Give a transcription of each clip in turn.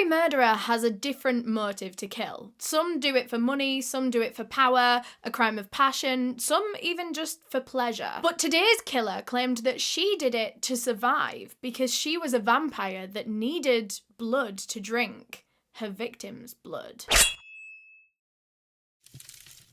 every murderer has a different motive to kill. Some do it for money, some do it for power, a crime of passion, some even just for pleasure. But today's killer claimed that she did it to survive because she was a vampire that needed blood to drink, her victim's blood.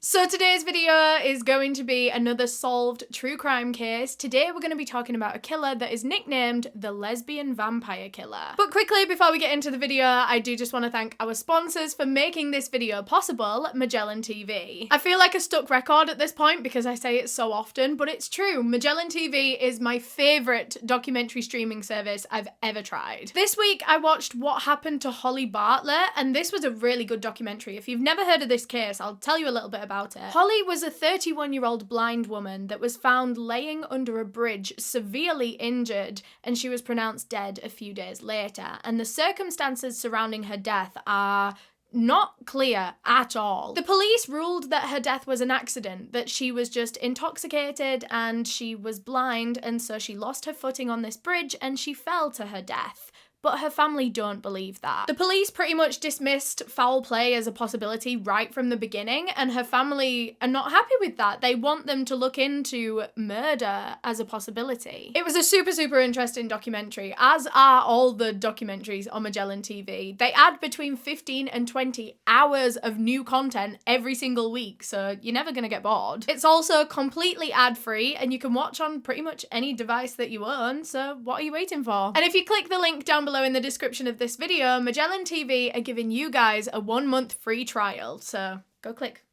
So today's video is going to be another solved true crime case. Today we're going to be talking about a killer that is nicknamed the Lesbian Vampire Killer. But quickly, before we get into the video, I do just want to thank our sponsors for making this video possible, Magellan TV. I feel like a stuck record at this point because I say it so often, but it's true. Magellan TV is my favourite documentary streaming service I've ever tried. This week I watched What Happened to Holly Bartlett, and this was a really good documentary. If you've never heard of this case, I'll tell you a little bit about it. Holly was a 31-year-old blind woman that was found laying under a bridge, severely injured, and she was pronounced dead a few days later. And the circumstances surrounding her death are not clear at all. The police ruled that her death was an accident, that she was just intoxicated and she was blind, and so she lost her footing on this bridge and she fell to her death. But her family don't believe that. The police pretty much dismissed foul play as a possibility right from the beginning, and her family are not happy with that. They want them to look into murder as a possibility. It was a super interesting documentary, as are all the documentaries on Magellan TV. They add between 15 and 20 hours of new content every single week, so you're never gonna get bored. It's also completely ad-free, and you can watch on pretty much any device that you own, so what are you waiting for? And if you click the link down below in the description of this video, Magellan TV are giving you guys a 1-month free trial, so go click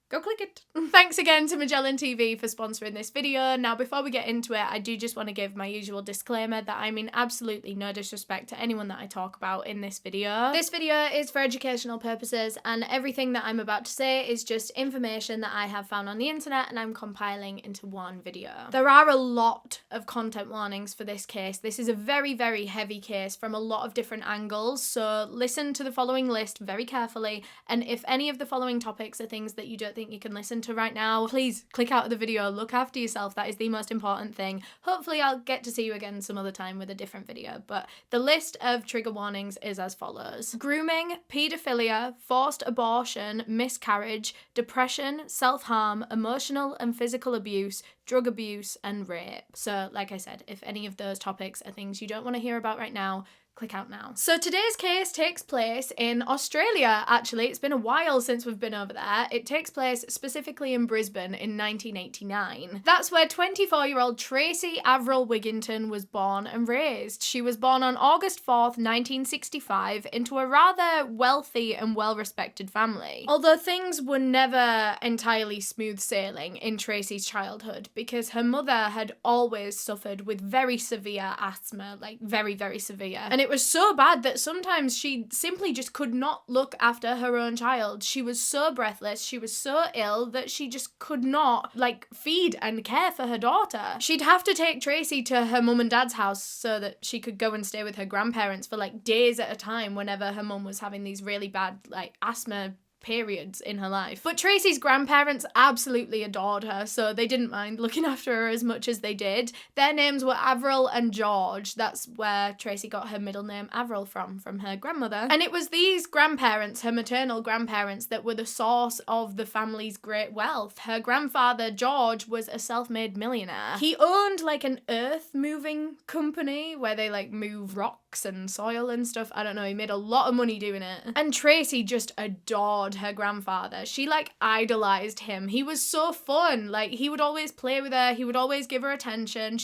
it. Thanks again to Magellan TV for sponsoring this video. Now, before we get into it, I do just want to give my usual disclaimer that I mean absolutely no disrespect to anyone that I talk about in this video. This video is for educational purposes, and everything that I'm about to say is just information that I have found on the internet and I'm compiling into one video. There are a lot of content warnings for this case. This is a very heavy case from a lot of different angles, so listen to the following list very carefully, and if any of the following topics are things that you don't think you can listen to right now, please click out of the video. Look after yourself. That is the most important thing. Hopefully I'll get to see you again some other time with a different video, but the list of trigger warnings is as follows: grooming, paedophilia, forced abortion, miscarriage, depression, self-harm, emotional and physical abuse, drug abuse, and rape. So like I said, if any of those topics are things you don't want to hear about right now, click out now. So today's case takes place in Australia, actually. It's been a while since we've been over there. It takes place specifically in Brisbane in 1989. That's where 24-year-old Tracy Avril Wigginton was born and raised. She was born on August 4th, 1965, into a rather wealthy and well-respected family. Although things were never entirely smooth sailing in Tracy's childhood, because her mother had always suffered with very severe asthma, like very severe. And it was so bad that sometimes she simply just could not look after her own child. She was so breathless, she was so ill that she just could not, feed and care for her daughter. She'd have to take Tracy to her mum and dad's house so that she could go and stay with her grandparents for days at a time whenever her mum was having these really bad asthma periods in her life. But Tracy's grandparents absolutely adored her, so they didn't mind looking after her as much as they did. Their names were Avril and George. That's where Tracy got her middle name Avril from her grandmother. And it was these grandparents, her maternal grandparents, that were the source of the family's great wealth. Her grandfather, George, was a self-made millionaire. He owned an earth moving company where they move rocks and soil and stuff. I don't know, he made a lot of money doing it. And Tracy just adored her grandfather. She idolized him. He was so fun. He would always play with her. He would always give her attention.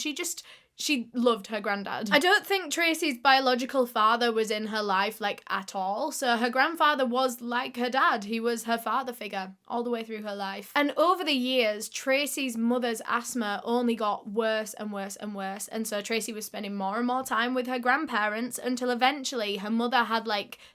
She loved her granddad. I don't think Tracy's biological father was in her life, at all. So her grandfather was like her dad. He was her father figure all the way through her life. And over the years, Tracy's mother's asthma only got worse and worse and worse. And so Tracy was spending more and more time with her grandparents until eventually her mother had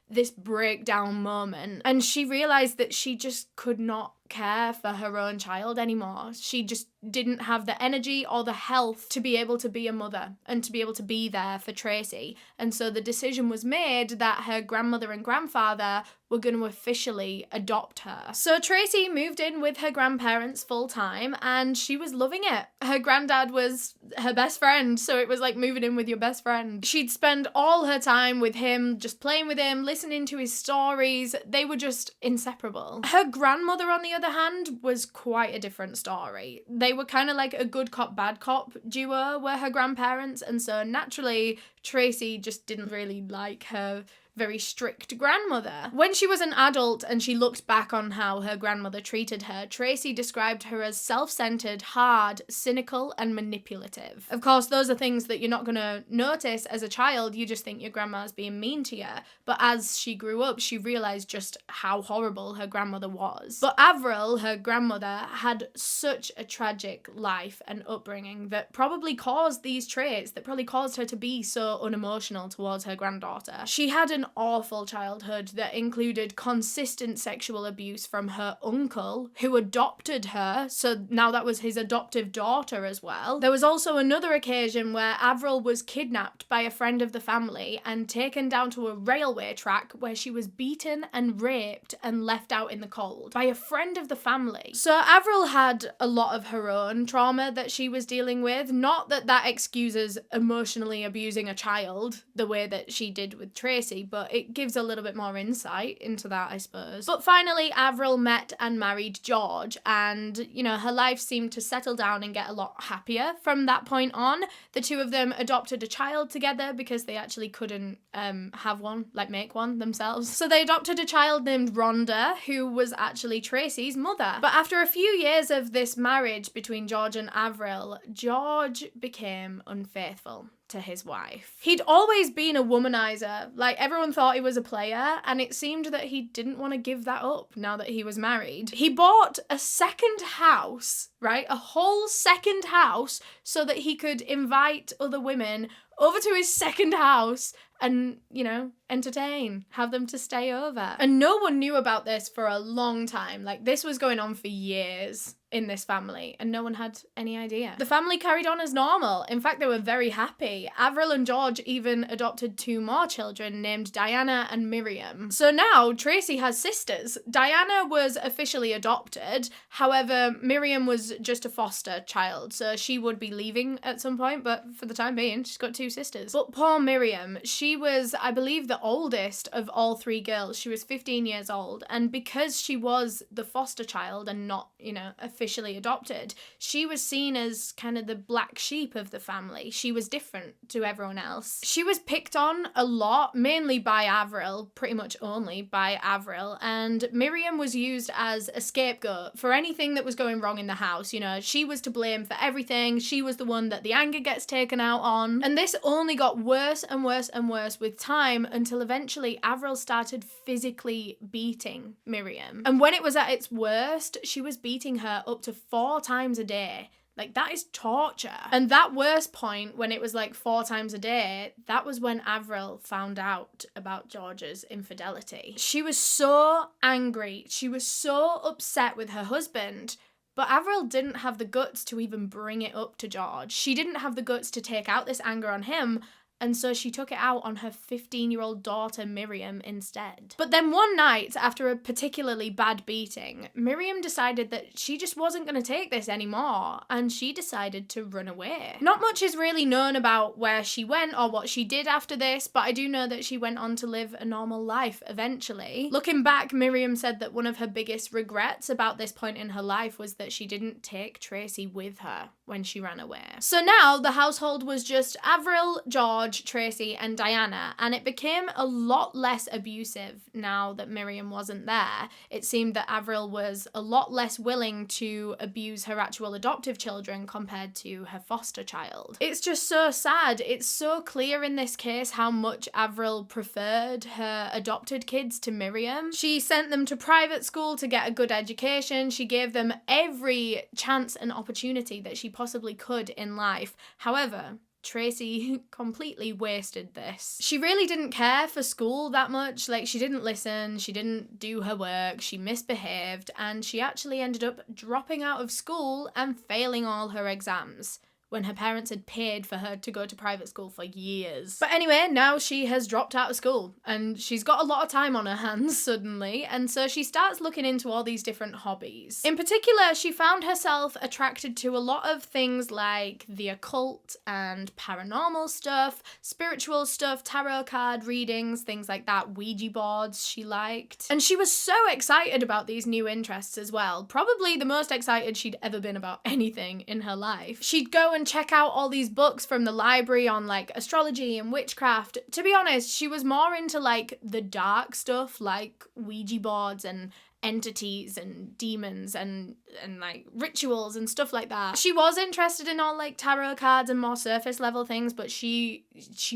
this breakdown moment. And she realized that she just could not care for her own child anymore. She just didn't have the energy or the health to be able to be a mother and to be able to be there for Tracy. And so the decision was made that her grandmother and grandfather were going to officially adopt her. So Tracy moved in with her grandparents full time and she was loving it. Her granddad was her best friend, so it was like moving in with your best friend. She'd spend all her time with him, just playing with him, listening to his stories. They were just inseparable. Her grandmother, on the other hand, was quite a different story. They were kind of like a good cop, bad cop duo, were her grandparents, and so naturally Tracy just didn't really like her very strict grandmother. When she was an adult and she looked back on how her grandmother treated her, Tracy described her as self-centered, hard, cynical, and manipulative. Of course, those are things that you're not going to notice as a child. You just think your grandma's being mean to you. But as she grew up, she realized just how horrible her grandmother was. But Avril, her grandmother, had such a tragic life and upbringing that probably caused these traits, that probably caused her to be so unemotional towards her granddaughter. She had an awful childhood that included consistent sexual abuse from her uncle, who adopted her, so now that was his adoptive daughter as well. There was also another occasion where Avril was kidnapped by a friend of the family and taken down to a railway track where she was beaten and raped and left out in the cold by a friend of the family. So Avril had a lot of her own trauma that she was dealing with. Not that that excuses emotionally abusing a child the way that she did with Tracy, but it gives a little bit more insight into that, I suppose. But finally, Avril met and married George, and, you know, her life seemed to settle down and get a lot happier from that point on. The two of them adopted a child together because they actually couldn't have one, like make one themselves. So they adopted a child named Rhonda, who was actually Tracy's mother. But after a few years of this marriage between George and Avril, George became unfaithful to his wife. He'd always been a womanizer. Like, everyone thought he was a player, and it seemed that he didn't want to give that up now that he was married. He bought a second house, right? A whole second house so that he could invite other women over to his second house and, you know, entertain, have them to stay over. And no one knew about this for a long time. Like, this was going on for years in this family, and no one had any idea. The family carried on as normal. In fact, they were very happy. Avril and George even adopted 2 more children named Diana and Miriam. So now Tracy has sisters. Diana was officially adopted. However, Miriam was just a foster child, so she would be leaving at some point, but for the time being, she's got 2 sisters. But poor Miriam, she was, I believe, the oldest of all 3 girls. She was 15 years old, and because she was the foster child and not, you know, officially adopted, she was seen as kind of the black sheep of the family. She was different to everyone else. She was picked on a lot, mainly by Avril, pretty much only by Avril, and Miriam was used as a scapegoat for anything that was going wrong in the house. You know, she was to blame for everything. She was the one that the anger gets taken out on. And this only got worse and worse and worse with time until eventually Avril started physically beating Miriam. And when it was at its worst, she was beating her up to 4 times a day. Like, that is torture. And that worst point, when it was like 4 times a day, that was when Avril found out about George's infidelity. She was so angry. She was so upset with her husband. But Avril didn't have the guts to even bring it up to George. She didn't have the guts to take out this anger on him. And so she took it out on her 15-year-old daughter, Miriam, instead. But then one night, after a particularly bad beating, Miriam decided that she just wasn't going to take this anymore, and she decided to run away. Not much is really known about where she went or what she did after this, but I do know that she went on to live a normal life eventually. Looking back, Miriam said that one of her biggest regrets about this point in her life was that she didn't take Tracy with her when she ran away. So now the household was just Avril, George, Tracy, and Diana, and it became a lot less abusive now that Miriam wasn't there. It seemed that Avril was a lot less willing to abuse her actual adoptive children compared to her foster child. It's just so sad. It's so clear in this case how much Avril preferred her adopted kids to Miriam. She sent them to private school to get a good education. She gave them every chance and opportunity that she possibly could in life. However, Tracy completely wasted this. She really didn't care for school that much. Like, she didn't listen, she didn't do her work, she misbehaved, and she actually ended up dropping out of school and failing all her exams, when her parents had paid for her to go to private school for years. But anyway, now she has dropped out of school and she's got a lot of time on her hands suddenly, and so she starts looking into all these different hobbies. In particular, she found herself attracted to a lot of things like the occult and paranormal stuff, spiritual stuff, tarot card readings, things like that, Ouija boards she liked. And she was so excited about these new interests as well, probably the most excited she'd ever been about anything in her life. She'd go and check out all these books from the library on like astrology and witchcraft. To be honest, she was more into like the dark stuff, like Ouija boards and entities and demons and like rituals and stuff like that. She was interested in all like tarot cards and more surface level things, but she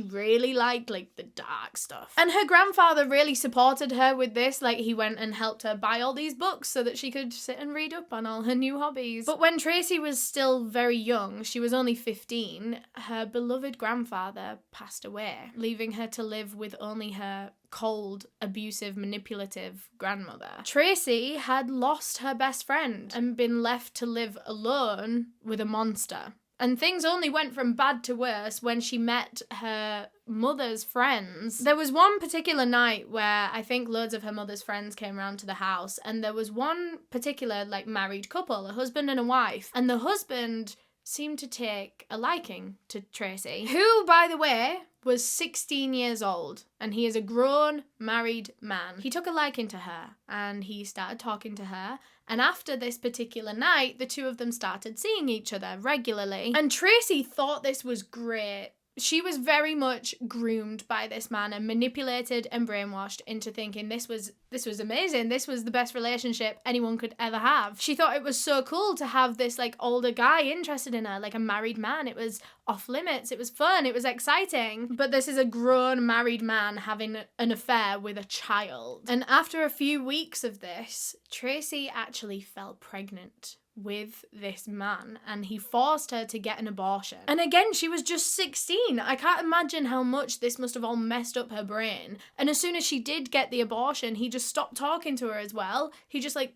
really liked like the dark stuff. And her grandfather really supported her with this. Like, he went and helped her buy all these books so that she could sit and read up on all her new hobbies. But when Tracy was still very young, she was only 15, her beloved grandfather passed away, leaving her to live with only her cold, abusive, manipulative grandmother. Tracy had lost her best friend and been left to live alone with a monster. And things only went from bad to worse when she met her mother's friends. There was one particular night where I think loads of her mother's friends came round to the house, and there was one particular like married couple, a husband and a wife, and the husband seemed to take a liking to Tracy, who, by the way, was 16 years old, and he is a grown, married man. He took a liking to her, and he started talking to her, and after this particular night, the two of them started seeing each other regularly. And Tracy thought this was great. She was very much groomed by this man and manipulated and brainwashed into thinking this was amazing. This was the best relationship anyone could ever have. She thought it was so cool to have this like older guy interested in her, like a married man. It was off limits. It was fun. It was exciting. But this is a grown married man having an affair with a child. And after a few weeks of this, Tracy actually fell pregnant with this man, and he forced her to get an abortion. And again, she was just 16. I can't imagine how much this must have all messed up her brain. And as soon as she did get the abortion, he just stopped talking to her as well. He just like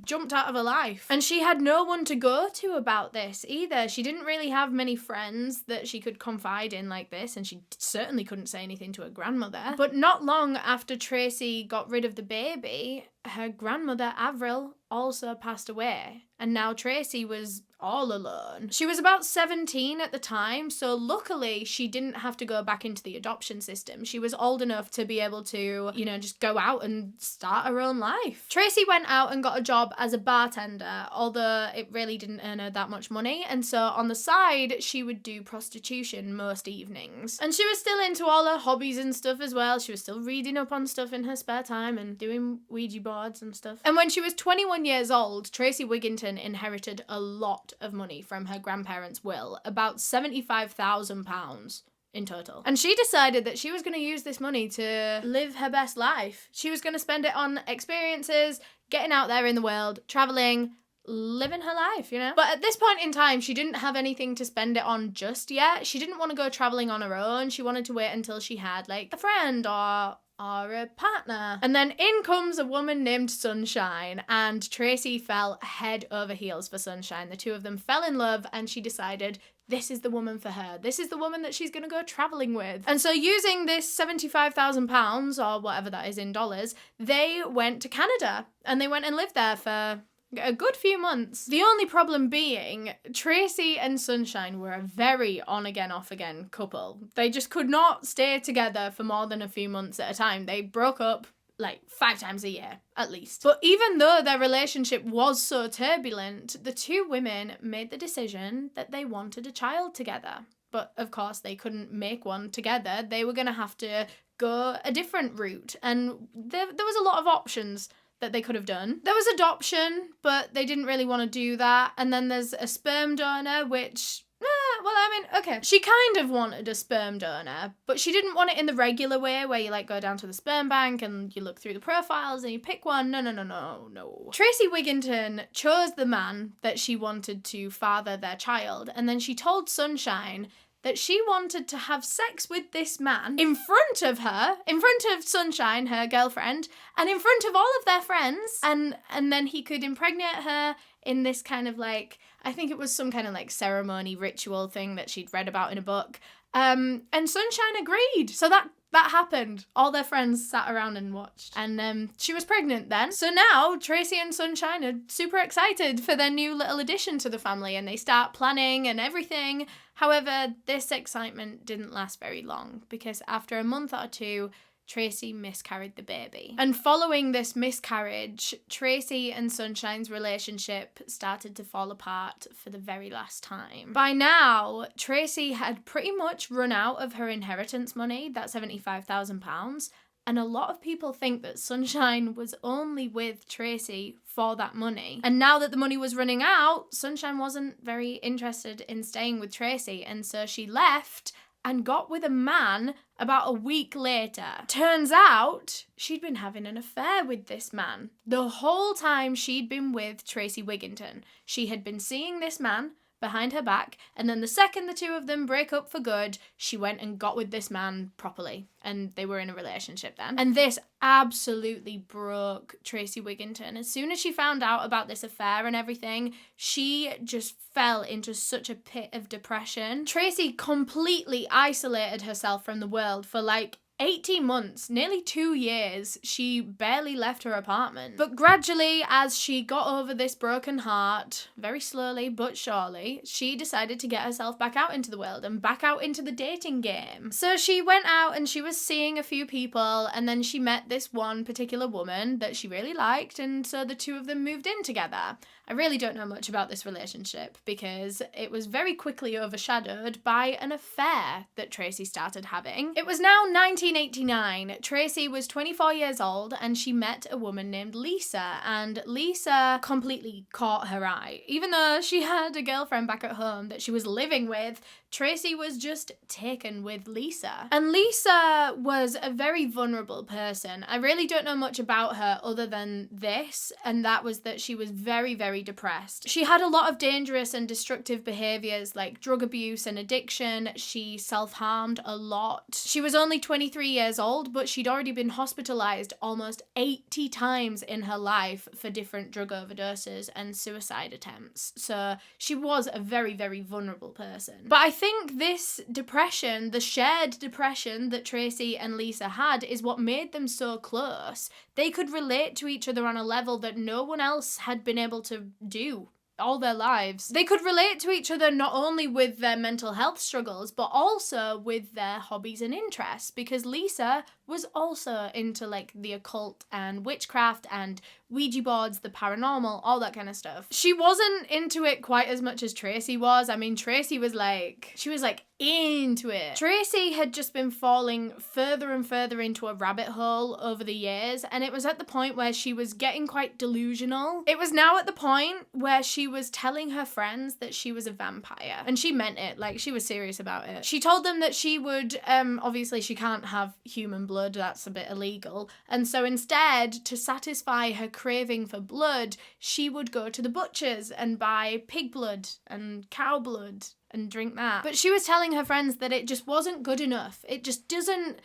jumped out of her life. And she had no one to go to about this either. She didn't really have many friends that she could confide in like this, and she certainly couldn't say anything to her grandmother. But not long after Tracy got rid of the baby, her grandmother, Avril, also passed away, and now Tracy was all alone. She was about 17 at the time, so luckily she didn't have to go back into the adoption system. She was old enough to be able to, just go out and start her own life. Tracy went out and got a job as a bartender, although it really didn't earn her that much money, and so on the side, she would do prostitution most evenings. And she was still into all her hobbies and stuff as well. She was still reading up on stuff in her spare time and doing Ouija boards and stuff. And when she was 21 years old, Tracy Wigginton inherited a lot of money from her grandparents' will, about £75,000 in total. And she decided that she was going to use this money to live her best life. She was going to spend it on experiences, getting out there in the world, traveling, living her life, But at this point in time, she didn't have anything to spend it on just yet. She didn't want to go traveling on her own. She wanted to wait until she had like a friend or a partner. And then in comes a woman named Sunshine, and Tracy fell head over heels for Sunshine. The two of them fell in love, and she decided this is the woman for her. This is the woman that she's going to go traveling with. And so using this £75,000 or whatever that is in dollars, they went to Canada, and they went and lived there for a good few months. The only problem being, Tracy and Sunshine were a very on-again, off-again couple. They just could not stay together for more than a few months at a time. They broke up like 5 times a year, at least. But even though their relationship was so turbulent, the two women made the decision that they wanted a child together. But of course, they couldn't make one together. They were going to have to go a different route. And there was a lot of options that they could have done. There was adoption, but they didn't really want to do that. And then there's a sperm donor, which, okay. She kind of wanted a sperm donor, but she didn't want it in the regular way where you like go down to the sperm bank and you look through the profiles and you pick one. No. Tracy Wigginton chose the man that she wanted to father their child, and then she told Sunshine that she wanted to have sex with this man in front of her, in front of Sunshine, her girlfriend, and in front of all of their friends, and then he could impregnate her in this kind of like, I think it was some kind of like ceremony ritual thing that she'd read about in a book. And Sunshine agreed. So that happened. All their friends sat around and watched. And she was pregnant then. So now Tracy and Sunshine are super excited for their new little addition to the family, and they start planning and everything. However, this excitement didn't last very long, because after a month or two, Tracy miscarried the baby. And following this miscarriage, Tracy and Sunshine's relationship started to fall apart for the very last time. By now, Tracy had pretty much run out of her inheritance money, that £75,000, and a lot of people think that Sunshine was only with Tracy for that money. And now that the money was running out, Sunshine wasn't very interested in staying with Tracy, and so she left and got with a man about a week later. Turns out she'd been having an affair with this man the whole time she'd been with Tracy Wigginton. She had been seeing this man behind her back, and then the second the two of them break up for good, she went and got with this man properly, and they were in a relationship then. And this absolutely broke Tracy Wigginton. As soon as she found out about this affair and everything, she just fell into such a pit of depression. Tracy completely isolated herself from the world for like 18 months, nearly 2 years. She barely left her apartment. But gradually, as she got over this broken heart, very slowly but surely, she decided to get herself back out into the world and back out into the dating game. So she went out and she was seeing a few people, and then she met this one particular woman that she really liked, and so the two of them moved in together. I really don't know much about this relationship because it was very quickly overshadowed by an affair that Tracy started having. It was now 1989. Tracy was 24 years old and she met a woman named Lisa, and Lisa completely caught her eye. Even though she had a girlfriend back at home that she was living with, Tracy was just taken with Lisa. And Lisa was a very vulnerable person. I really don't know much about her other than this, and that was that she was very, very depressed. She had a lot of dangerous and destructive behaviours like drug abuse and addiction. She self-harmed a lot. She was only 23 years old, but she'd already been hospitalised almost 80 times in her life for different drug overdoses and suicide attempts. So she was a very, very vulnerable person. But I think this depression, the shared depression that Tracy and Lisa had, is what made them so close. They could relate to each other on a level that no one else had been able to do all their lives. They could relate to each other not only with their mental health struggles, but also with their hobbies and interests, because Lisa was also into like the occult and witchcraft and Ouija boards, the paranormal, all that kind of stuff. She wasn't into it quite as much as Tracy was. I mean, Tracy was like, she was like into it. Tracy had just been falling further and further into a rabbit hole over the years, and it was at the point where she was getting quite delusional. It was now at the point where she was telling her friends that she was a vampire, and she meant it, like she was serious about it. She told them that she would, obviously she can't have human blood, that's a bit illegal, and so instead, to satisfy her craving for blood, she would go to the butchers and buy pig blood and cow blood and drink that. But she was telling her friends that it just wasn't good enough. It just doesn't,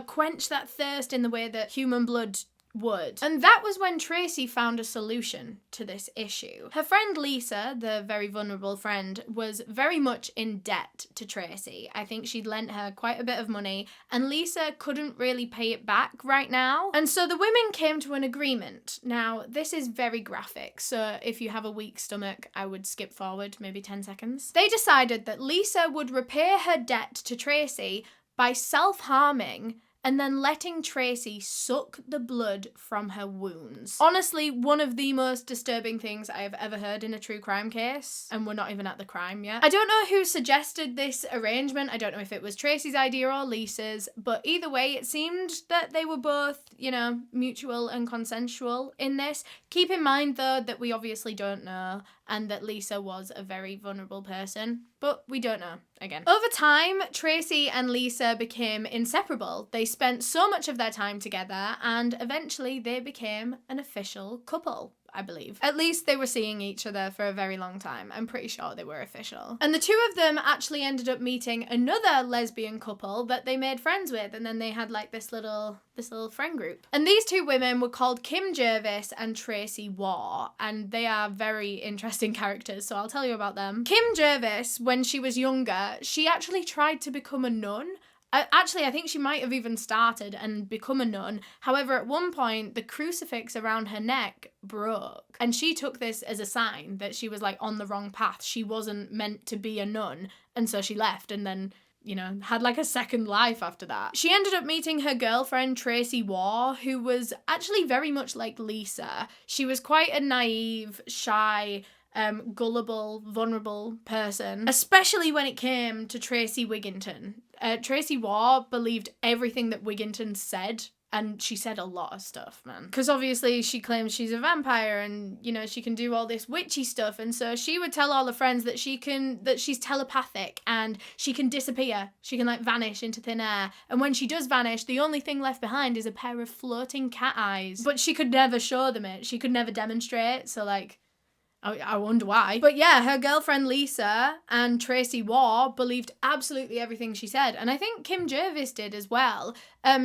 quench that thirst in the way that human blood would. And that was when Tracy found a solution to this issue. Her friend Lisa, the very vulnerable friend, was very much in debt to Tracy. I think she'd lent her quite a bit of money, and Lisa couldn't really pay it back right now. And so the women came to an agreement. Now, this is very graphic, so if you have a weak stomach, I would skip forward maybe 10 seconds. They decided that Lisa would repay her debt to Tracy by self-harming and then letting Tracy suck the blood from her wounds. Honestly, one of the most disturbing things I have ever heard in a true crime case, and we're not even at the crime yet. I don't know who suggested this arrangement. I don't know if it was Tracy's idea or Lisa's, but either way, it seemed that they were both, mutual and consensual in this. Keep in mind, though, that we obviously don't know, and that Lisa was a very vulnerable person, but we don't know, again. Over time, Tracy and Lisa became inseparable. They spent so much of their time together, and eventually they became an official couple. I believe. At least they were seeing each other for a very long time. I'm pretty sure they were official. And the two of them actually ended up meeting another lesbian couple that they made friends with, and then they had like this little friend group. And these two women were called Kim Jervis and Tracy War, and they are very interesting characters, so I'll tell you about them. Kim Jervis, when she was younger, she actually tried to become a nun. Actually, I think she might have even started and become a nun. However, at one point, the crucifix around her neck broke. And she took this as a sign that she was like on the wrong path. She wasn't meant to be a nun. And so she left and then, you know, had like a second life after that. She ended up meeting her girlfriend, Tracy War, who was actually very much like Lisa. She was quite a naive, shy, gullible, vulnerable person, especially when it came to Tracy Wigginton. Tracy War believed everything that Wigginton said, and she said a lot of stuff, man. Because obviously she claims she's a vampire and, you know, she can do all this witchy stuff, and so she would tell all her friends that she's telepathic and she can disappear. She can, like, vanish into thin air. And when she does vanish, the only thing left behind is a pair of floating cat eyes. But she could never show them it. She could never demonstrate, so, like, I wonder why. But yeah, her girlfriend Lisa and Tracy War believed absolutely everything she said. And I think Kim Jervis did as well.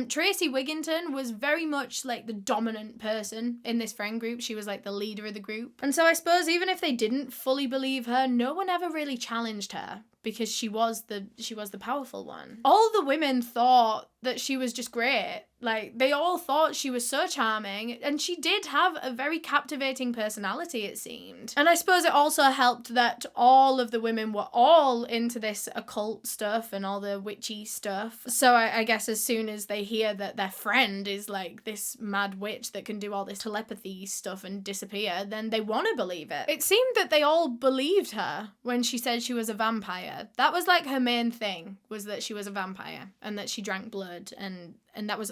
Tracy Wigginton was very much like the dominant person in this friend group. She was like the leader of the group. And so I suppose even if they didn't fully believe her, no one ever really challenged her because she was the powerful one. All the women thought that she was just great. Like, they all thought she was so charming, and she did have a very captivating personality, it seemed. And I suppose it also helped that all of the women were all into this occult stuff and all the witchy stuff. So I guess as soon as they hear that their friend is like this mad witch that can do all this telepathy stuff and disappear, then they want to believe it. It seemed that they all believed her when she said she was a vampire. That was like her main thing, was that she was a vampire and that she drank blood, and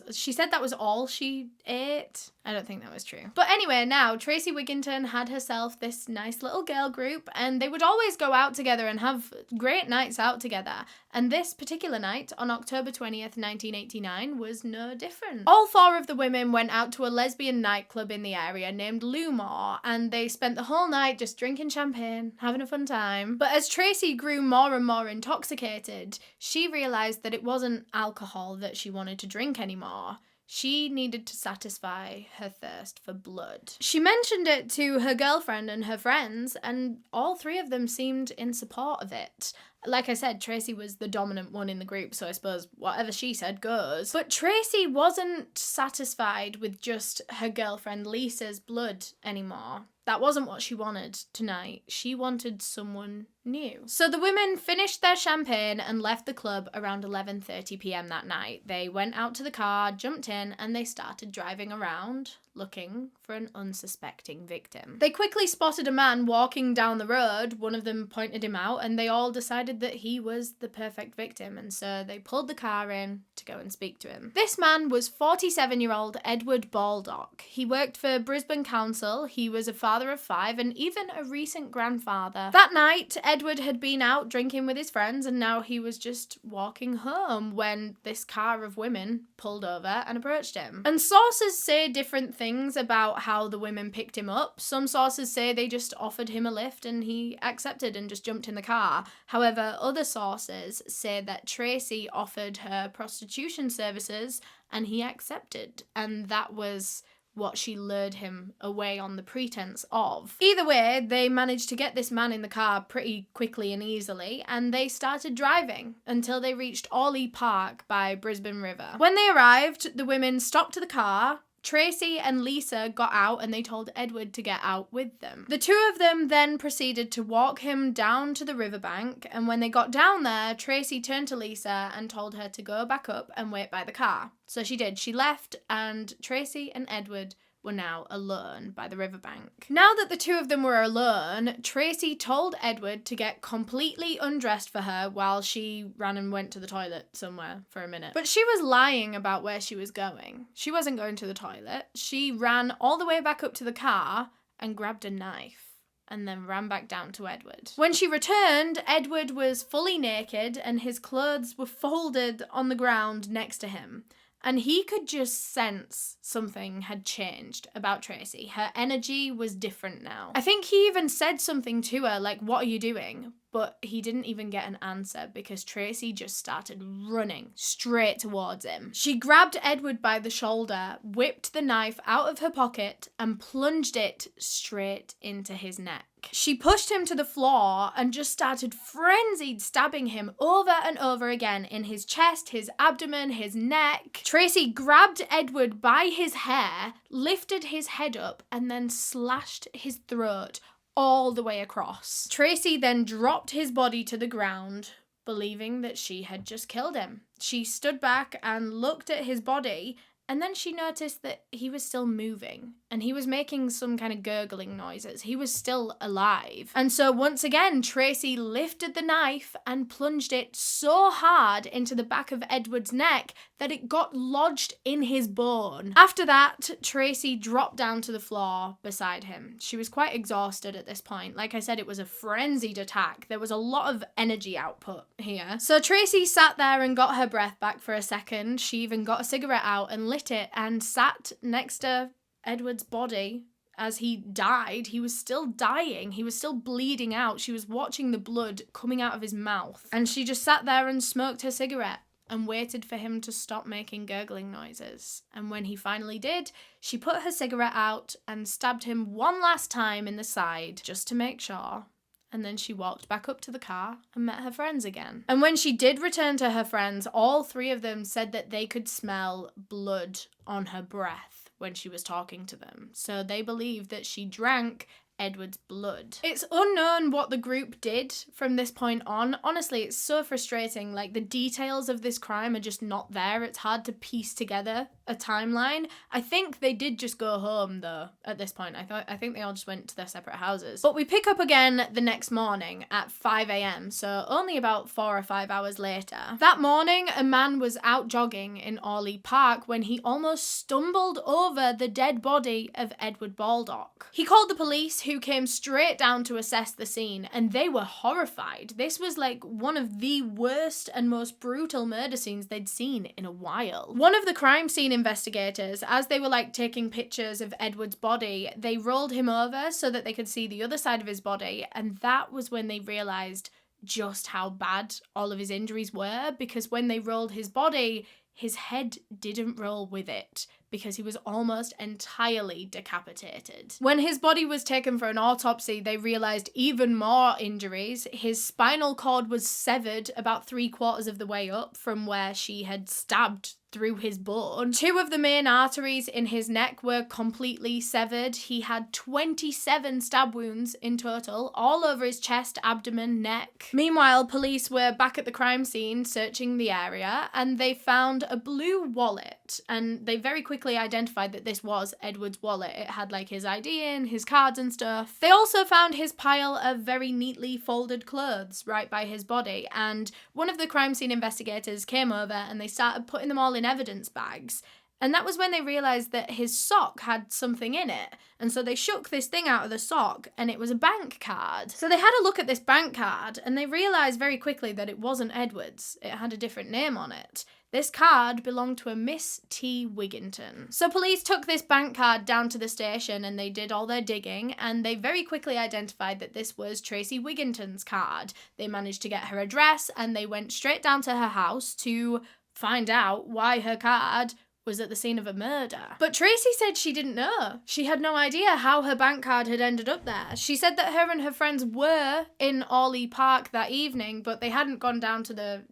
she said that was all she ate. I don't think that was true. But anyway, now Tracy Wigginton had herself this nice little girl group, and they would always go out together and have great nights out together. And this particular night, on October 20th, 1989, was no different. All four of the women went out to a lesbian nightclub in the area named Lumore, and they spent the whole night just drinking champagne, having a fun time. But as Tracy grew more and more intoxicated, she realised that it wasn't alcohol that she wanted to drink anymore. She needed to satisfy her thirst for blood. She mentioned it to her girlfriend and her friends, and all three of them seemed in support of it. Like I said, Tracy was the dominant one in the group, so I suppose whatever she said goes. But Tracy wasn't satisfied with just her girlfriend Lisa's blood anymore. That wasn't what she wanted tonight. She wanted someone new. So the women finished their champagne and left the club around 11:30 p.m. that night. They went out to the car, jumped in, and they started driving around looking for an unsuspecting victim. They quickly spotted a man walking down the road. One of them pointed him out, and they all decided that he was the perfect victim, and so they pulled the car in to go and speak to him. This man was 47-year-old Edward Baldock. He worked for Brisbane Council, he was a father of 5, and even a recent grandfather. That night, Edward had been out drinking with his friends, and now he was just walking home when this car of women pulled over and approached him. And sources say different things about how the women picked him up. Some sources say they just offered him a lift and he accepted and just jumped in the car. However, other sources say that Tracy offered her prostitution services and he accepted, and that was what she lured him away on the pretense of. Either way, they managed to get this man in the car pretty quickly and easily, and they started driving until they reached Orley Park by Brisbane River. When they arrived, the women stopped the car. Tracy and Lisa got out and they told Edward to get out with them. The two of them then proceeded to walk him down to the riverbank, and when they got down there, Tracy turned to Lisa and told her to go back up and wait by the car. So she did. She left, and Tracy and Edward were now alone by the riverbank. Now that the two of them were alone, Tracy told Edward to get completely undressed for her while she ran and went to the toilet somewhere for a minute. But she was lying about where she was going. She wasn't going to the toilet. She ran all the way back up to the car and grabbed a knife, and then ran back down to Edward. When she returned, Edward was fully naked and his clothes were folded on the ground next to him. And he could just sense something had changed about Tracy. Her energy was different now. I think he even said something to her, like, "What are you doing?" But he didn't even get an answer because Tracy just started running straight towards him. She grabbed Edward by the shoulder, whipped the knife out of her pocket, and plunged it straight into his neck. She pushed him to the floor and just started frenzied stabbing him over and over again in his chest, his abdomen, his neck. Tracy grabbed Edward by his hair, lifted his head up, and then slashed his throat all the way across. Tracy then dropped his body to the ground, believing that she had just killed him. She stood back and looked at his body, and then she noticed that he was still moving, and he was making some kind of gurgling noises. He was still alive. And so once again, Tracy lifted the knife and plunged it so hard into the back of Edward's neck that it got lodged in his bone. After that, Tracy dropped down to the floor beside him. She was quite exhausted at this point. Like I said, it was a frenzied attack. There was a lot of energy output here. So Tracy sat there and got her breath back for a second. She even got a cigarette out and lit it and sat next to Edward's body as he died. He was still dying. He was still bleeding out. She was watching the blood coming out of his mouth. And she just sat there and smoked her cigarette and waited for him to stop making gurgling noises. And when he finally did, she put her cigarette out and stabbed him one last time in the side, just to make sure. And then she walked back up to the car and met her friends again. And when she did return to her friends, all three of them said that they could smell blood on her breath when she was talking to them. So they believed that she drank Edward's blood. It's unknown what the group did from this point on. Honestly, it's so frustrating. Like, the details of this crime are just not there. It's hard to piece together a timeline. I think they did just go home though at this point. I think they all just went to their separate houses. But we pick up again the next morning at 5 a.m, so only about 4 or 5 hours later. That morning, a man was out jogging in Orley Park when he almost stumbled over the dead body of Edward Baldock. He called the police, who came straight down to assess the scene, and they were horrified. This was like one of the worst and most brutal murder scenes they'd seen in a while. One of the crime scene investigators, as they were like taking pictures of Edward's body, they rolled him over so that they could see the other side of his body, and that was when they realized just how bad all of his injuries were, because when they rolled his body, his head didn't roll with it, because he was almost entirely decapitated. When his body was taken for an autopsy, they realised even more injuries. His spinal cord was severed about 3/4 of the way up from where she had stabbed through his bone. 2 of the main arteries in his neck were completely severed. He had 27 stab wounds in total, all over his chest, abdomen, neck. Meanwhile, police were back at the crime scene searching the area, and they found a blue wallet, and they very quickly identified that this was Edward's wallet. It had like his ID in, his cards and stuff. They also found his pile of very neatly folded clothes right by his body, and one of the crime scene investigators came over and they started putting them all in evidence bags. And that was when they realised that his sock had something in it. And so they shook this thing out of the sock, and it was a bank card. So they had a look at this bank card, and they realised very quickly that it wasn't Edward's. It had a different name on it. This card belonged to a Miss T. Wigginton. So police took this bank card down to the station and they did all their digging, and they very quickly identified that this was Tracy Wigginton's card. They managed to get her address, and they went straight down to her house to find out why her card was at the scene of a murder. But Tracy said she didn't know. She had no idea how her bank card had ended up there. She said that her and her friends were in Orley Park that evening, but they hadn't gone down to the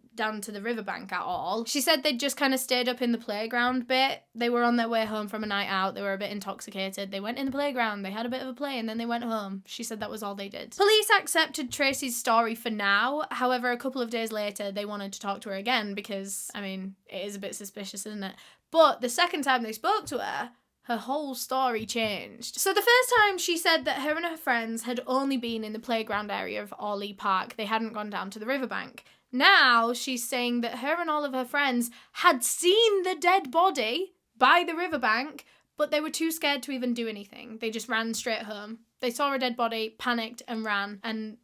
riverbank at all. She said they'd just kind of stayed up in the playground bit. They were on their way home from a night out. They were a bit intoxicated. They went in the playground. They had a bit of a play, and then they went home. She said that was all they did. Police accepted Tracy's story for now. However, a couple of days later, they wanted to talk to her again because, I mean, it is a bit suspicious, isn't it? But the second time they spoke to her, her whole story changed. So the first time she said that her and her friends had only been in the playground area of Orley Park. They hadn't gone down to the riverbank. Now she's saying that her and all of her friends had seen the dead body by the riverbank, but they were too scared to even do anything. They just ran straight home. They saw a dead body, panicked and ran, and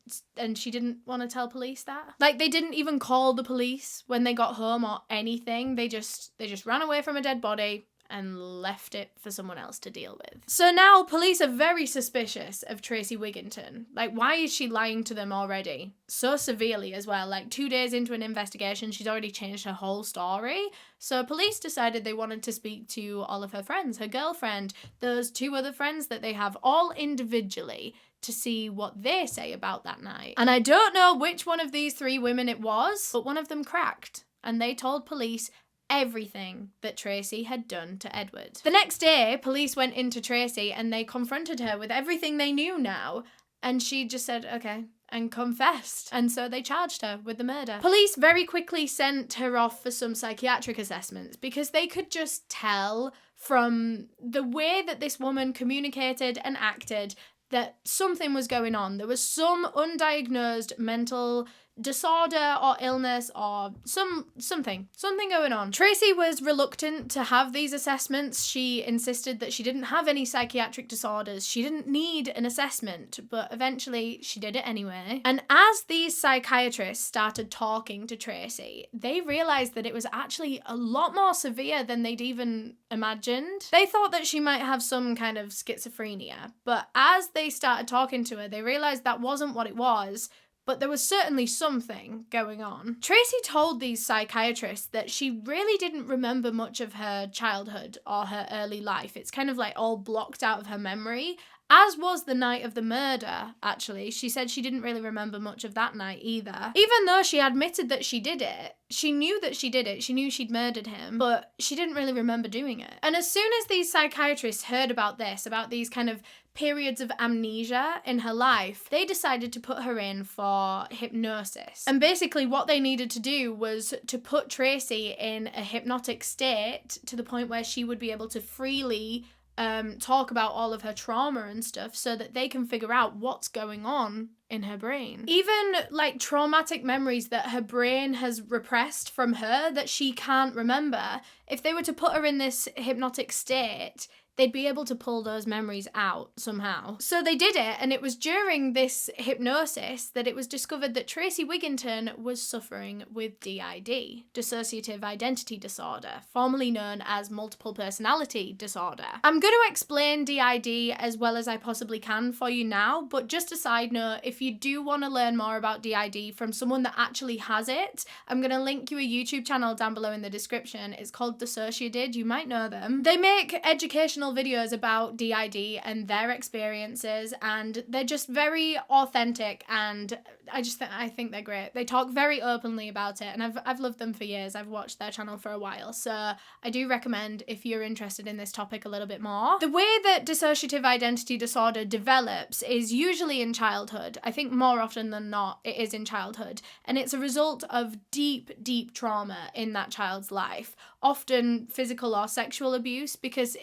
she didn't want to tell police that. Like, they didn't even call the police when they got home or anything. They just ran away from a dead body and left it for someone else to deal with. So now police are very suspicious of Tracy Wigginton. Like, why is she lying to them already? So severely as well. Like, 2 days into an investigation, she's already changed her whole story. So police decided they wanted to speak to all of her friends, her girlfriend, those 2 other friends that they have, all individually, to see what they say about that night. And I don't know which one of these 3 women it was, but one of them cracked, and they told police everything that Tracy had done to Edward. The next day, police went into Tracy and they confronted her with everything they knew now, and she just said, okay, and confessed. And so they charged her with the murder. Police very quickly sent her off for some psychiatric assessments because they could just tell from the way that this woman communicated and acted that something was going on. There was some undiagnosed mental disorder or illness or something going on. Tracy was reluctant to have these assessments. She insisted that she didn't have any psychiatric disorders. She didn't need an assessment, but eventually she did it anyway. And as these psychiatrists started talking to Tracy, they realized that it was actually a lot more severe than they'd even imagined. They thought that she might have some kind of schizophrenia, but as they started talking to her, they realized that wasn't what it was. But there was certainly something going on. Tracy told these psychiatrists that she really didn't remember much of her childhood or her early life. It's kind of like all blocked out of her memory, as was the night of the murder, actually. She said she didn't really remember much of that night either. Even though she admitted that she did it, she knew that she did it, she knew she'd murdered him, but she didn't really remember doing it. And as soon as these psychiatrists heard about this, about these kind of periods of amnesia in her life, they decided to put her in for hypnosis. And basically what they needed to do was to put Tracy in a hypnotic state to the point where she would be able to freely talk about all of her trauma and stuff so that they can figure out what's going on in her brain. Even like traumatic memories that her brain has repressed from her that she can't remember, if they were to put her in this hypnotic state, they'd be able to pull those memories out somehow. So they did it, and it was during this hypnosis that it was discovered that Tracy Wigginton was suffering with DID, dissociative identity disorder, formerly known as multiple personality disorder. I'm going to explain DID as well as I possibly can for you now, but just a side note, if you do want to learn more about DID from someone that actually has it, I'm going to link you a YouTube channel down below in the description. It's called Dissociated, you might know them. They make educational videos about DID and their experiences, and they're just very authentic, and I think they're great. They talk very openly about it, and I've loved them for years. I've watched their channel for a while, so I do recommend if you're interested in this topic a little bit more. The way that dissociative identity disorder develops is usually in childhood. I think more often than not it is in childhood, and it's a result of deep trauma in that child's life, often physical or sexual abuse, because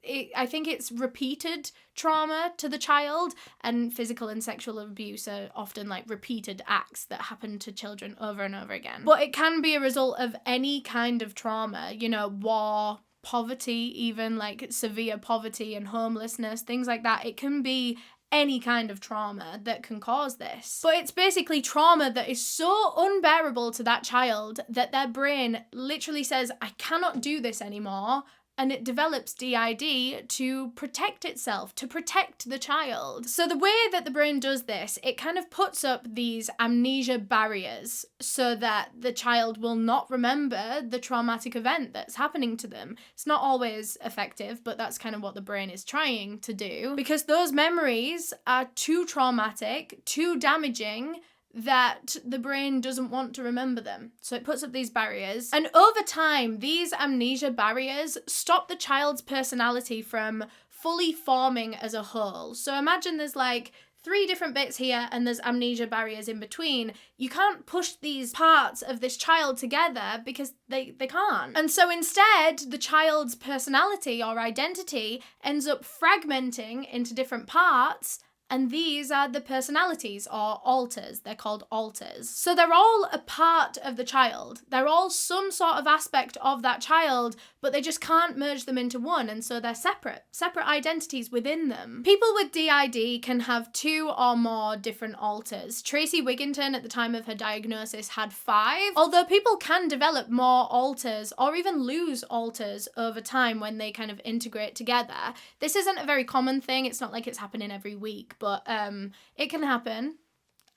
I think it's repeated trauma to the child, and physical and sexual abuse are often like repeated acts that happen to children over and over again. But it can be a result of any kind of trauma, you know, war, poverty, even like severe poverty and homelessness, things like that. It can be any kind of trauma that can cause this. But it's basically trauma that is so unbearable to that child that their brain literally says, I cannot do this anymore. And it develops DID to protect itself, to protect the child. So the way that the brain does this, it kind of puts up these amnesia barriers so that the child will not remember the traumatic event that's happening to them. It's not always effective, but that's kind of what the brain is trying to do, because those memories are too traumatic, too damaging, that the brain doesn't want to remember them. So it puts up these barriers. And over time, these amnesia barriers stop the child's personality from fully forming as a whole. So imagine there's like 3 different bits here and there's amnesia barriers in between. You can't push these parts of this child together because they can't. And so instead, the child's personality or identity ends up fragmenting into different parts, And these are the personalities, or alters. They're called alters. So they're all a part of the child. They're all some sort of aspect of that child, but they just can't merge them into one, and so they're separate identities within them. People with DID can have 2 or more different alters. Tracy Wigginton, at the time of her diagnosis, had 5, although people can develop more alters or even lose alters over time when they kind of integrate together. This isn't a very common thing. It's not like it's happening every week, but it can happen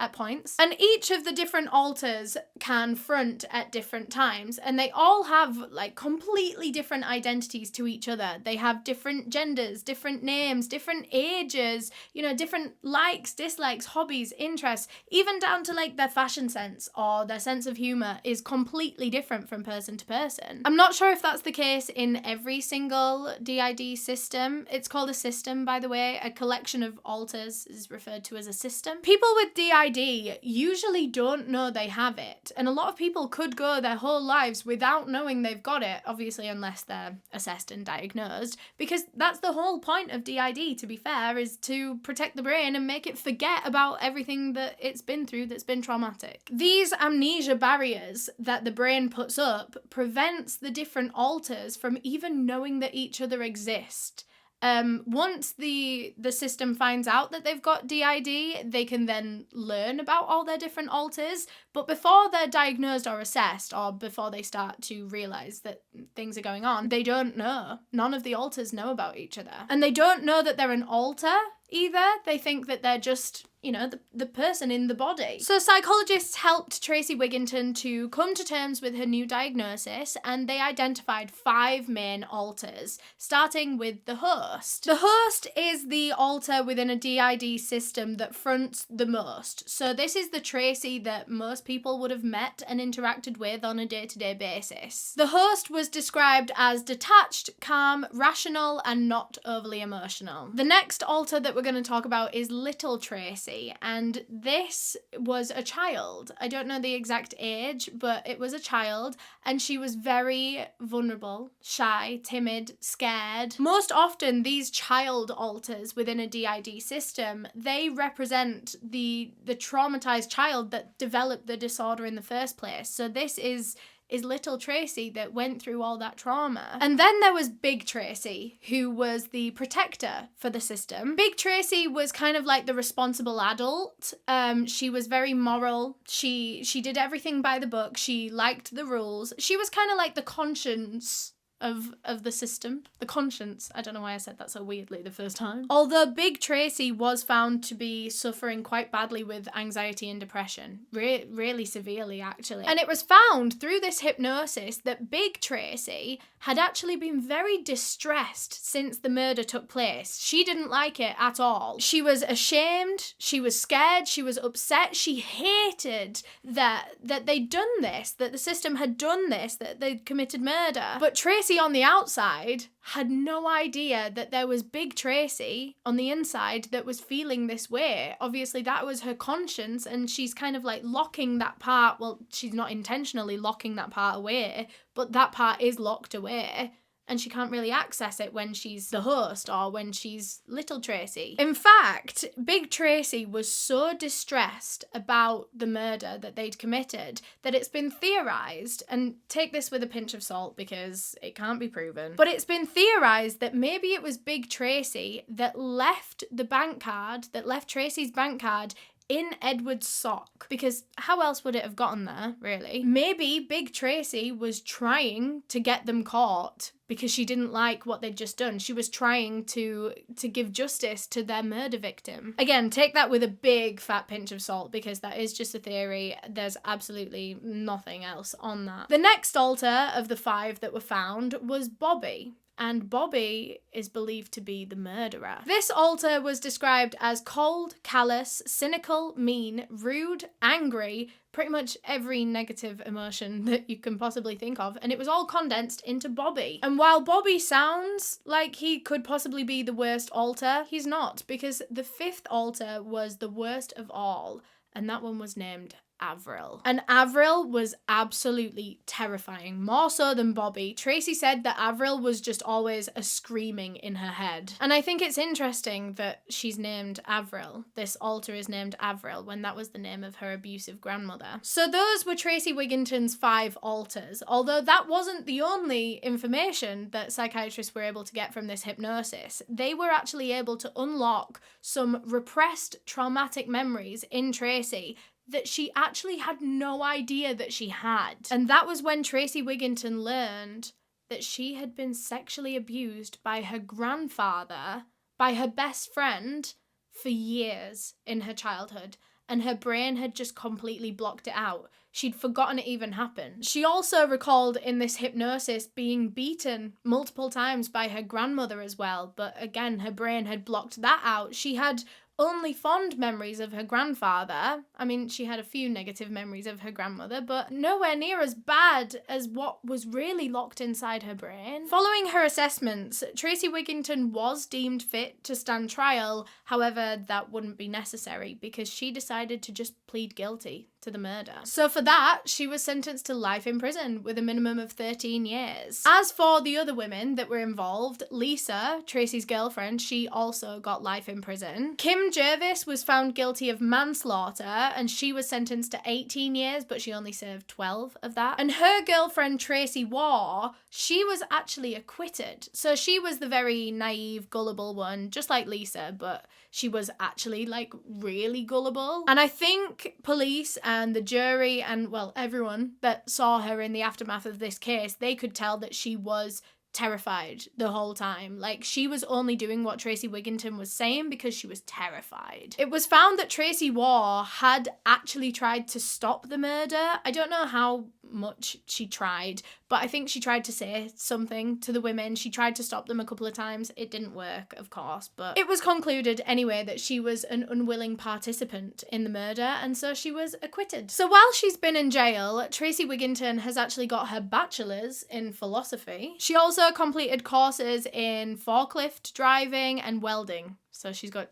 at points. And each of the different alters can front at different times, and they all have like completely different identities to each other. They have different genders, different names, different ages, you know, different likes, dislikes, hobbies, interests, even down to like their fashion sense or their sense of humor is completely different from person to person. I'm not sure if that's the case in every single DID system. It's called a system, by the way. A collection of alters is referred to as a system. People with DID usually don't know they have it, and a lot of people could go their whole lives without knowing they've got it, obviously unless they're assessed and diagnosed, because that's the whole point of DID, to be fair, is to protect the brain and make it forget about everything that it's been through that's been traumatic. These amnesia barriers that the brain puts up prevents the different alters from even knowing that each other exist. Once the system finds out that they've got DID, they can then learn about all their different alters, but before they're diagnosed or assessed, or before they start to realise that things are going on, they don't know. None of the alters know about each other. And they don't know that they're an alter either. They think that they're just, you know, the person in the body. So psychologists helped Tracy Wigginton to come to terms with her new diagnosis, and they identified 5 main alters, starting with the host. The host is the alter within a DID system that fronts the most. So this is the Tracy that most people would have met and interacted with on a day-to-day basis. The host was described as detached, calm, rational, and not overly emotional. The next alter that we're going to talk about is little Tracy, and this was a child. I don't know the exact age, but it was a child, and she was very vulnerable, shy, timid, scared. Most often these child alters within a DID system, they represent the traumatized child that developed the disorder in the first place. So this is little Tracy that went through all that trauma. And then there was Big Tracy, who was the protector for the system. Big Tracy was kind of like the responsible adult. She was very moral. She did everything by the book. She liked the rules. She was kind of like the conscience of the system. The conscience. I don't know why I said that so weirdly the first time. Although Big Tracy was found to be suffering quite badly with anxiety and depression. Really severely, actually. And it was found through this hypnosis that Big Tracy had actually been very distressed since the murder took place. She didn't like it at all. She was ashamed, she was scared, she was upset, she hated that they'd done this, that the system had done this, that they'd committed murder. But Tracy on the outside had no idea that there was Big Tracy on the inside that was feeling this way. Obviously that was her conscience, and she's kind of like locking that part. Well, she's not intentionally locking that part away, but that part is locked away, and she can't really access it when she's the host or when she's little Tracy. In fact, Big Tracy was so distressed about the murder that they'd committed that it's been theorised, and take this with a pinch of salt because it can't be proven, but it's been theorised that maybe it was Big Tracy that left Tracy's bank card in Edward's sock, because how else would it have gotten there, really? Maybe Big Tracy was trying to get them caught because she didn't like what they'd just done. She was trying to give justice to their murder victim. Again, take that with a big fat pinch of salt because that is just a theory. There's absolutely nothing else on that. The next alter of the 5 that were found was Bobby. And Bobby is believed to be the murderer. This alter was described as cold, callous, cynical, mean, rude, angry, pretty much every negative emotion that you can possibly think of, and it was all condensed into Bobby. And while Bobby sounds like he could possibly be the worst alter, he's not, because the 5th alter was the worst of all, and that one was named Avril. And Avril was absolutely terrifying, more so than Bobby. Tracy said that Avril was just always a screaming in her head. And I think it's interesting that she's named Avril. This altar is named Avril when that was the name of her abusive grandmother. So those were Tracy Wigginton's 5 altars, although that wasn't the only information that psychiatrists were able to get from this hypnosis. They were actually able to unlock some repressed traumatic memories in Tracy that she actually had no idea that she had. And that was when Tracy Wigginton learned that she had been sexually abused by her grandfather, by her best friend, for years in her childhood, and her brain had just completely blocked it out. She'd forgotten it even happened. She also recalled in this hypnosis being beaten multiple times by her grandmother as well, but again, her brain had blocked that out. She had only fond memories of her grandfather. I mean, she had a few negative memories of her grandmother, but nowhere near as bad as what was really locked inside her brain. Following her assessments, Tracy Wigginton was deemed fit to stand trial. However, that wouldn't be necessary because she decided to just plead guilty to the murder. So for that, she was sentenced to life in prison with a minimum of 13 years. As for the other women that were involved, Lisa, Tracy's girlfriend, she also got life in prison. Kim Jervis was found guilty of manslaughter and she was sentenced to 18 years, but she only served 12 of that. And her girlfriend, Tracy War, she was actually acquitted. So she was the very naive, gullible one, just like Lisa, but she was actually like really gullible. And I think police and the jury and, well, everyone that saw her in the aftermath of this case, they could tell that she was terrified the whole time. Like, she was only doing what Tracy Wigginton was saying because she was terrified. It was found that Tracy War had actually tried to stop the murder. I don't know how much she tried, but I think she tried to say something to the women. She tried to stop them a couple of times. It didn't work, of course, but it was concluded anyway that she was an unwilling participant in the murder, and so she was acquitted. So while she's been in jail, Tracy Wigginton has actually got her bachelor's in philosophy. She also completed courses in forklift driving and welding. So she's got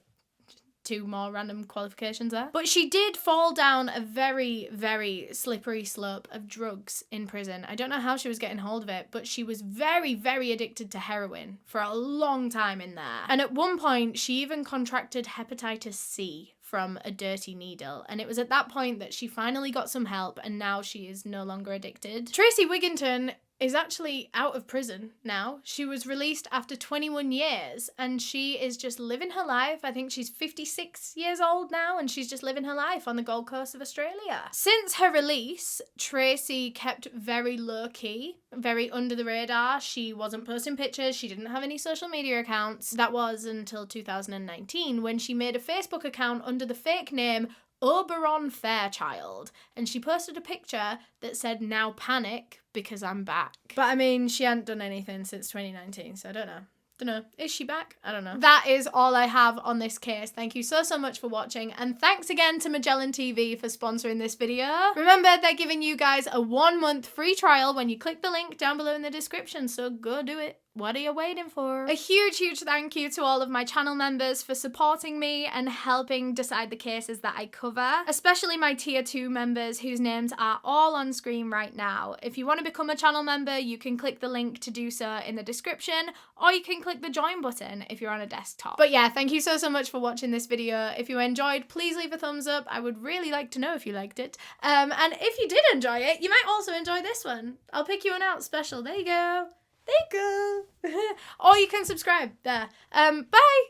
2 more random qualifications there. But she did fall down a very, very slippery slope of drugs in prison. I don't know how she was getting hold of it, but she was very, very addicted to heroin for a long time in there. And at one point, she even contracted hepatitis C from a dirty needle. And it was at that point that she finally got some help, and now she is no longer addicted. Tracy Wigginton is actually out of prison now. She was released after 21 years and she is just living her life. I think she's 56 years old now and she's just living her life on the Gold Coast of Australia. Since her release, Tracy kept very low-key, very under the radar. She wasn't posting pictures. She didn't have any social media accounts. That was until 2019 when she made a Facebook account under the fake name Oberon Fairchild, and she posted a picture that said, "Now panic because I'm back." But I mean, she hadn't done anything since 2019, so I don't know. Is she back? I don't know. That is all I have on this case. Thank you so much for watching, and thanks again to Magellan TV for sponsoring this video. Remember, they're giving you guys a 1-month free trial when you click the link down below in the description, so go do it. What are you waiting for? A huge, huge thank you to all of my channel members for supporting me and helping decide the cases that I cover, especially my tier 2 members whose names are all on screen right now. If you want to become a channel member, you can click the link to do so in the description, or you can click the join button if you're on a desktop. But yeah, thank you so much for watching this video. If you enjoyed, please leave a thumbs up. I would really like to know if you liked it. And if you did enjoy it, you might also enjoy this one. I'll pick you one out special. There you go. There you go. Or you can subscribe there. Bye.